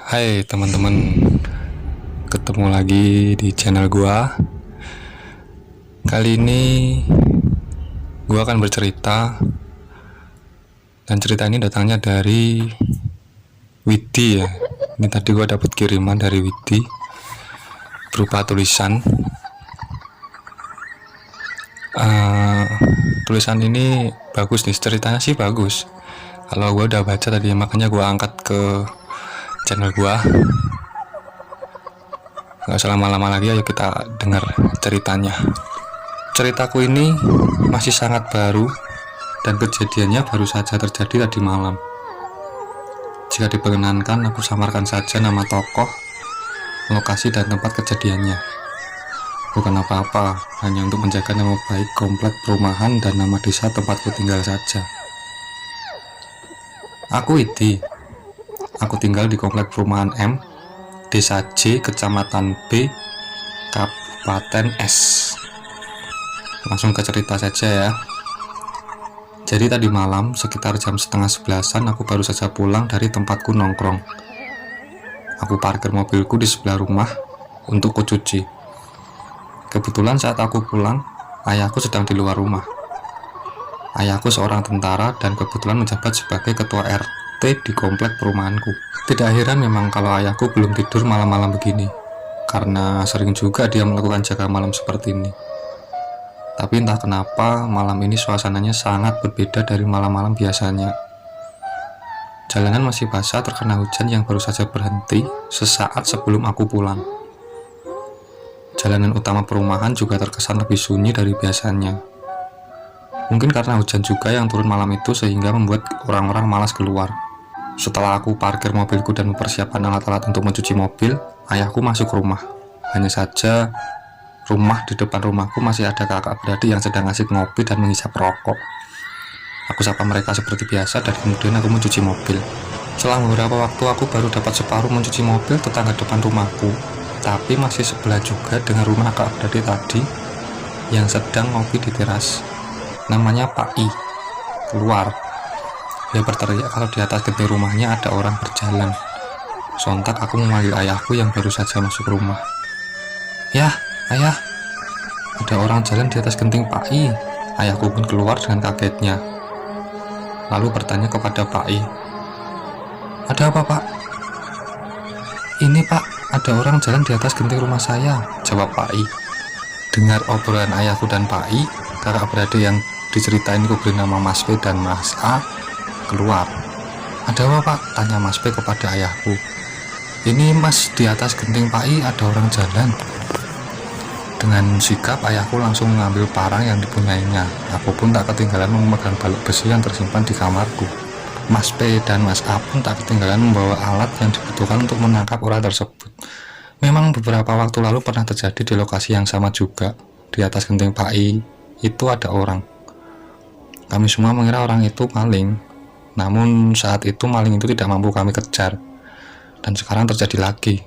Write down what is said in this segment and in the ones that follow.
Hai teman-teman, ketemu lagi di channel gua. Kali ini gua akan bercerita, dan cerita ini datangnya dari Widi ya. Ini tadi gua dapat kiriman dari Widi berupa tulisan. Tulisan ini bagus nih, ceritanya sih bagus. Kalau gua udah baca tadi, makanya gua angkat ke channel gua. Gak usah lama-lama lagi, ayo kita dengar ceritanya. Ceritaku ini masih sangat baru dan kejadiannya baru saja terjadi tadi malam. Jika diperkenankan, aku samarkan saja nama tokoh, lokasi, dan tempat kejadiannya. Bukan apa-apa, hanya untuk menjaga nama baik komplek perumahan dan nama desa tempatku tinggal saja. Aku Widi. Aku tinggal di komplek perumahan M, Desa J, Kecamatan B, Kabupaten S. Langsung ke cerita saja ya. Jadi tadi malam sekitar jam 10:30 aku baru saja pulang dari tempatku nongkrong. Aku parkir mobilku di sebelah rumah untuk kucuci. Kebetulan saat aku pulang, ayahku sedang di luar rumah. Ayahku seorang tentara dan kebetulan menjabat sebagai ketua RT di komplek perumahanku. Tidak heran memang kalau ayahku belum tidur malam-malam begini, karena sering juga dia melakukan jaga malam seperti ini. Tapi entah kenapa malam ini suasananya sangat berbeda dari malam-malam biasanya. Jalanan masih basah terkena hujan yang baru saja berhenti sesaat sebelum aku pulang. Jalanan utama perumahan juga terkesan lebih sunyi dari biasanya. Mungkin karena hujan juga yang turun malam itu sehingga membuat orang-orang malas keluar. Setelah aku parkir mobilku dan mempersiapkan alat-alat untuk mencuci mobil, ayahku masuk rumah. Hanya saja rumah di depan rumahku masih ada kakak beradik yang sedang asik ngopi dan menghisap rokok. Aku sapa mereka seperti biasa dan kemudian aku mencuci mobil. Selang beberapa waktu aku baru dapat separuh mencuci mobil tetangga depan rumahku, tapi masih sebelah juga dengan rumah kakak beradik tadi yang sedang ngopi di teras. Namanya Pak I. Keluar. Dia berteriak kalau di atas genting rumahnya ada orang berjalan. Sontak aku memanggil ayahku yang baru saja masuk rumah. "Yah, ayah, ada orang jalan di atas genting Pak I." Ayahku pun keluar dengan kagetnya. Lalu bertanya kepada Pak I, "Ada apa, Pak?" "Ini, Pak, ada orang jalan di atas genting rumah saya," jawab Pak I. Dengar obrolan ayahku dan Pak I, kakak beradik yang diceritain ku beri nama Mas P dan Mas A keluar. "Ada apa, Pak?" tanya Mas P kepada ayahku. "Ini Mas, di atas genting Pak I ada orang jalan." Dengan sigap ayahku langsung mengambil parang yang dipunyainya. Aku pun tak ketinggalan memegang balok besi yang tersimpan di kamarku. Mas P dan Mas A pun tak ketinggalan membawa alat yang dibutuhkan untuk menangkap ular tersebut. Memang beberapa waktu lalu pernah terjadi di lokasi yang sama juga. Di atas genting Pak I itu ada orang. Kami semua mengira orang itu maling, namun saat itu maling itu tidak mampu kami kejar. Dan sekarang terjadi lagi.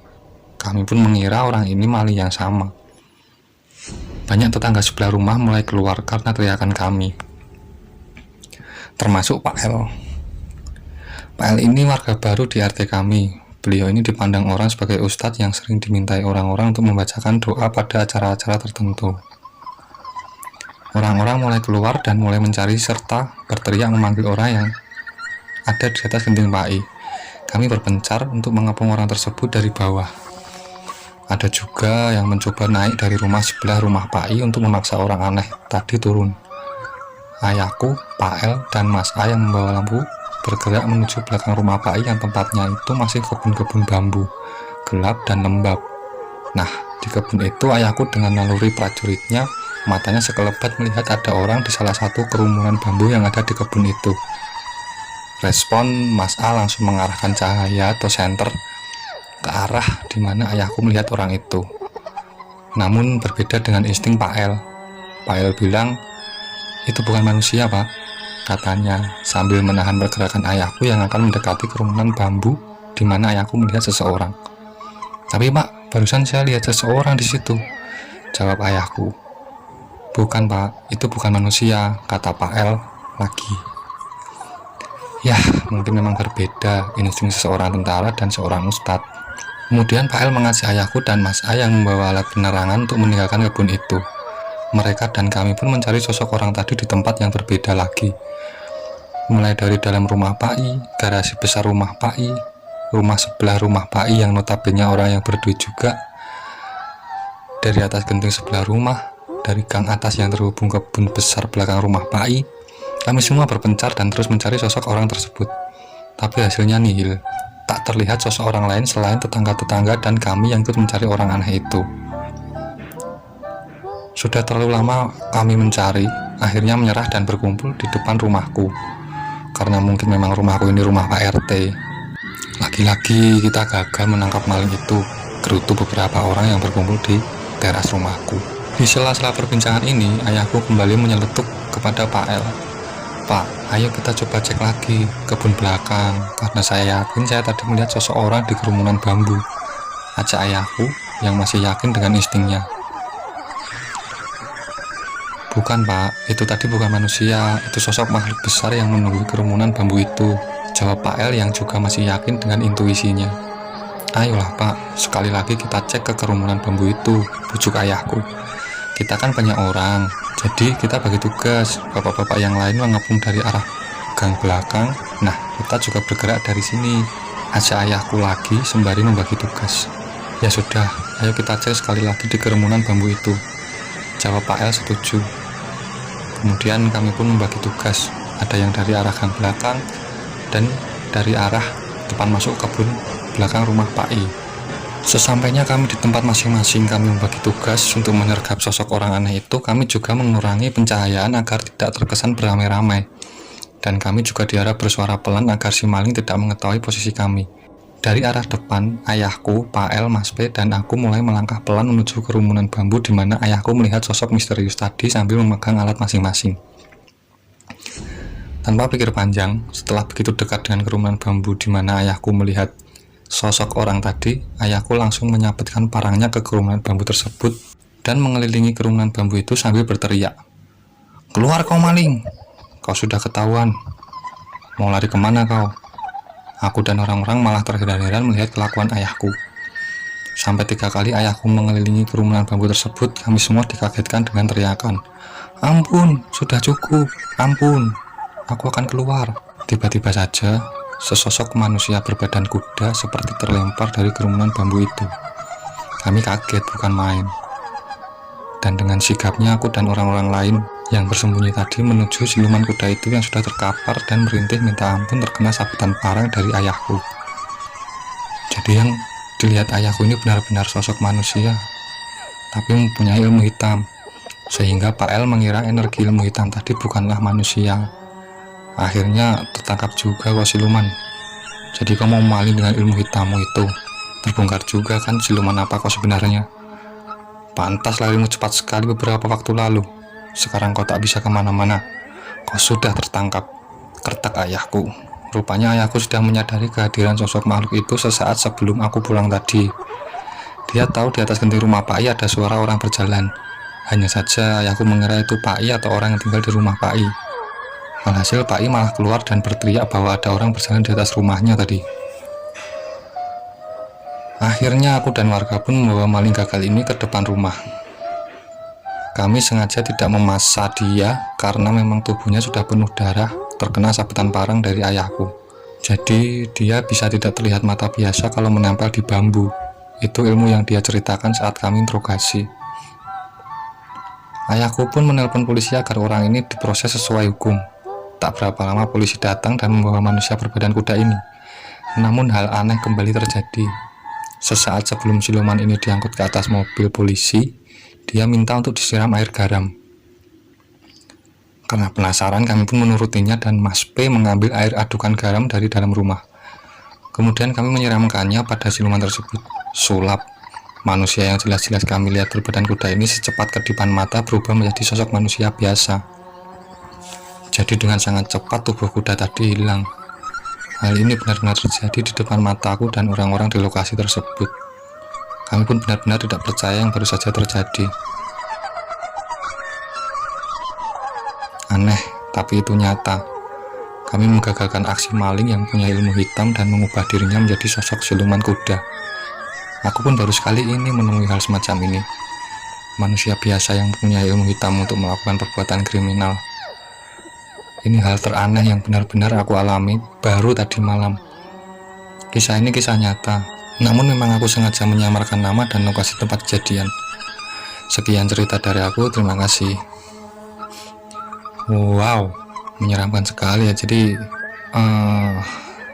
Kami pun mengira orang ini maling yang sama. Banyak tetangga sebelah rumah mulai keluar karena teriakan kami, termasuk Pak L. Pak L ini warga baru di RT kami. Beliau ini dipandang orang sebagai ustadz yang sering dimintai orang-orang untuk membacakan doa pada acara-acara tertentu. Orang-orang mulai keluar dan mulai mencari serta berteriak memanggil orang yang ada di atas genting Pak I. Kami berpencar untuk mengepung orang tersebut dari bawah. Ada juga yang mencoba naik dari rumah sebelah rumah Pak I untuk memaksa orang aneh tadi turun. Ayahku, Pak L, dan Mas A yang membawa lampu bergerak menuju belakang rumah Pak I yang tempatnya itu masih kebun-kebun bambu, gelap dan lembab. Nah, di kebun itu ayahku dengan naluri prajuritnya, matanya sekelebat melihat ada orang di salah satu kerumunan bambu yang ada di kebun itu. Respon Mas A langsung mengarahkan cahaya atau senter ke arah di mana ayahku melihat orang itu. Namun berbeda dengan insting Pak L. Pak L bilang, "Itu bukan manusia, Pak," katanya sambil menahan pergerakan ayahku yang akan mendekati kerumunan bambu di mana ayahku melihat seseorang. "Tapi, Pak, barusan saya lihat seseorang di situ," jawab ayahku. "Bukan, Pak, itu bukan manusia," kata Pak L lagi. Ya, mungkin memang berbeda insting seseorang tentara dan seorang ustadz. Kemudian Pak El mengajak ayahku dan Mas A yang membawa alat penerangan untuk meninggalkan kebun itu. Mereka dan kami pun mencari sosok orang tadi di tempat yang berbeda lagi. Mulai dari dalam rumah Pak I, garasi besar rumah Pak I, rumah sebelah rumah Pak I yang notabene orang yang berduit juga, dari atas genting sebelah rumah, dari gang atas yang terhubung kebun besar belakang rumah Pak I. Kami semua berpencar dan terus mencari sosok orang tersebut. Tapi hasilnya nihil. Tak terlihat sosok orang lain selain tetangga-tetangga dan kami yang ikut mencari orang aneh itu. Sudah terlalu lama kami mencari, akhirnya menyerah dan berkumpul di depan rumahku. Karena mungkin memang rumahku ini rumah Pak RT. Lagi-lagi kita gagal menangkap maling itu, gerutu beberapa orang yang berkumpul di teras rumahku. Di sela-sela perbincangan ini, ayahku kembali menyeletuk kepada Pak L. Pak, ayo kita coba cek lagi kebun belakang, karena saya yakin saya tadi melihat sosok orang di kerumunan bambu. Ajak ayahku yang masih yakin dengan instingnya. Bukan Pak, itu tadi bukan manusia, itu sosok makhluk besar yang menunggu kerumunan bambu itu, jawab Pak L yang juga masih yakin dengan intuisinya. Ayolah Pak, sekali lagi kita cek ke kerumunan bambu itu, bujuk ayahku. Kita kan banyak orang, jadi kita bagi tugas. Bapak-bapak yang lain mengepung dari arah gang belakang. Nah, kita juga bergerak dari sini. Ajak ayahku lagi sembari membagi tugas. Ya sudah, ayo kita cek sekali lagi di kerumunan bambu itu, jawab Pak L setuju. Kemudian kami pun membagi tugas. Ada yang dari arah gang belakang dan dari arah depan masuk kebun belakang rumah Pak I. Sesampainya kami di tempat masing-masing, kami membagi tugas untuk menyergap sosok orang aneh itu. Kami juga mengurangi pencahayaan agar tidak terkesan beramai-ramai. Dan kami juga diharap bersuara pelan agar si maling tidak mengetahui posisi kami. Dari arah depan, ayahku, Pak L, Mas P, dan aku mulai melangkah pelan menuju kerumunan bambu di mana ayahku melihat sosok misterius tadi sambil memegang alat masing-masing. Tanpa pikir panjang, setelah begitu dekat dengan kerumunan bambu di mana ayahku melihat sosok orang tadi, ayahku langsung menyabetkan parangnya ke kerumunan bambu tersebut dan mengelilingi kerumunan bambu itu sambil berteriak, "Keluar kau maling! Kau sudah ketahuan. Mau lari kemana kau?" Aku dan orang-orang malah terheran-heran melihat kelakuan ayahku. Sampai 3 kali ayahku mengelilingi kerumunan bambu tersebut, kami semua dikagetkan dengan teriakan, "Ampun, sudah cukup, ampun, aku akan keluar." Tiba-tiba saja, sesosok manusia berbadan kuda seperti terlempar dari kerumunan bambu itu. Kami kaget bukan main. Dan dengan sigapnya aku dan orang-orang lain yang bersembunyi tadi menuju siluman kuda itu yang sudah terkapar dan merintih minta ampun terkena sabetan parang dari ayahku. Jadi yang dilihat ayahku ini benar-benar sosok manusia, tapi mempunyai ilmu hitam, sehingga Pak L mengira energi ilmu hitam tadi bukanlah manusia. Akhirnya tertangkap juga kau siluman. Jadi kau mau maling dengan ilmu hitammu itu. Terbongkar juga kan siluman apa kau sebenarnya. Pantas larimu cepat sekali beberapa waktu lalu. Sekarang kau tak bisa kemana-mana. Kau sudah tertangkap. Kertak ayahku. Rupanya ayahku sudah menyadari kehadiran sosok makhluk itu sesaat sebelum aku pulang tadi. Dia tahu di atas genting rumah Pak I ada suara orang berjalan. Hanya saja ayahku mengira itu Pak I atau orang yang tinggal di rumah Pak I. Alhasil Pak I malah keluar dan berteriak bahwa ada orang berjalan di atas rumahnya tadi. Akhirnya aku dan warga pun membawa maling gagal ini ke depan rumah. Kami sengaja tidak memaksa dia karena memang tubuhnya sudah penuh darah terkena sabetan parang dari ayahku. Jadi dia bisa tidak terlihat mata biasa kalau menempel di bambu. Itu ilmu yang dia ceritakan saat kami interogasi. Ayahku pun menelpon polisi agar orang ini diproses sesuai hukum. Tak berapa lama polisi datang dan membawa manusia berbadan kuda ini. Namun hal aneh kembali terjadi. Sesaat sebelum siluman ini diangkut ke atas mobil polisi, dia minta untuk disiram air garam. Karena penasaran, kami pun menurutinya dan Mas P mengambil air adukan garam dari dalam rumah. Kemudian kami menyiramkannya pada siluman tersebut. Sulap. Manusia yang jelas-jelas kami lihat berbadan kuda ini secepat kedipan mata berubah menjadi sosok manusia biasa. Jadi dengan sangat cepat tubuh kuda tadi hilang. Hal ini benar-benar terjadi di depan mataku dan orang-orang di lokasi tersebut. Kami pun benar-benar tidak percaya yang baru saja terjadi. Aneh, tapi itu nyata. Kami menggagalkan aksi maling yang punya ilmu hitam dan mengubah dirinya menjadi sosok siluman kuda. Aku pun baru sekali ini menemui hal semacam ini. Manusia biasa yang punya ilmu hitam untuk melakukan perbuatan kriminal. Ini hal teraneh yang benar-benar aku alami baru tadi malam. Kisah ini kisah nyata, namun memang aku sengaja menyamarkan nama dan lokasi tempat kejadian. Sekian cerita dari aku, terima kasih. Wow, menyeramkan sekali ya. Jadi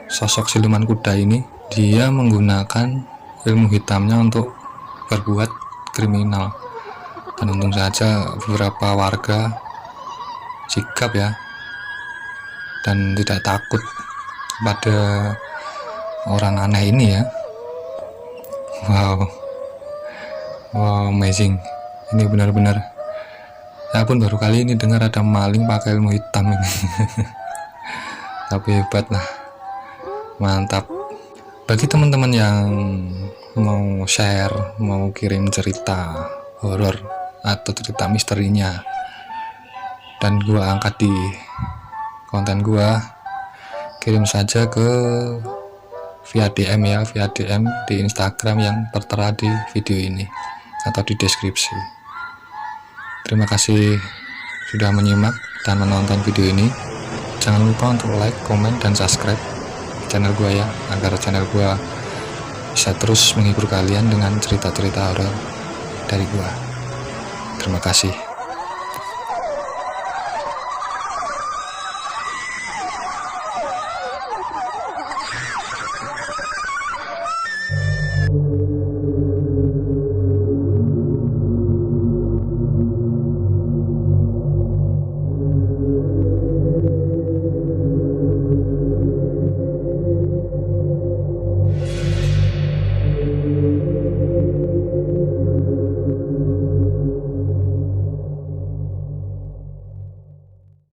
sosok siluman kuda ini dia menggunakan ilmu hitamnya untuk berbuat kriminal, dan untung saja beberapa warga sigap ya dan tidak takut pada orang aneh ini ya. Wow, amazing. Ini benar-benar, saya pun baru kali ini dengar ada maling pakai ilmu hitam ini. Tapi hebat lah, mantap. Bagi teman-teman yang mau share, mau kirim cerita horor atau cerita misterinya dan gua angkat di konten gua, kirim saja ke via DM ya, via DM di Instagram yang tertera di video ini atau di deskripsi. Terima kasih sudah menyimak dan menonton video ini. Jangan lupa untuk like, komen, dan subscribe channel gua ya, agar channel gua bisa terus menghibur kalian dengan cerita-cerita horor dari gua. Terima kasih.